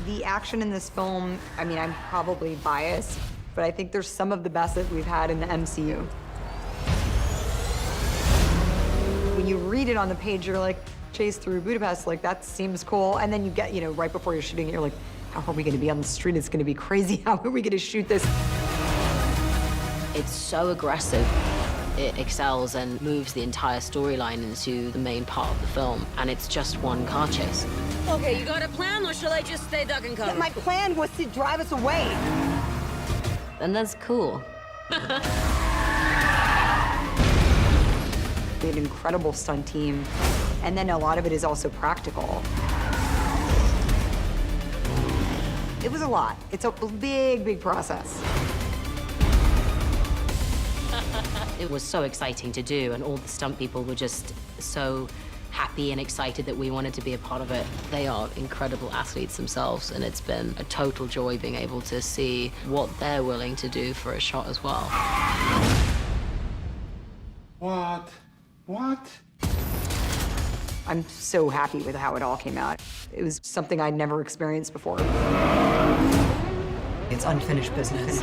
The action in this film, I mean, I'm probably biased, but I think there's some of the best that we've had in the MCU. When you read it on the page, you're like, chase through Budapest, like, that seems cool. And then you get, you know, right before you're shooting it, you're like, how are we gonna be on the street? It's gonna be crazy. How are we gonna shoot this? It's so aggressive. It excels and moves the entire storyline into the main part of the film, and it's just one car chase. Okay, you got a plan, or shall I just stay duck and cover? My plan was to drive us away. And that's cool. We had an incredible stunt team, and then a lot of it is also practical. It was a lot. It's a big, big process. It was so exciting to do, and all the stunt people were just so happy and excited that we wanted to be a part of it. They are incredible athletes themselves, and it's been a total joy being able to see what they're willing to do for a shot as well. What? What? I'm so happy with how it all came out. It was something I'd never experienced before. It's unfinished business.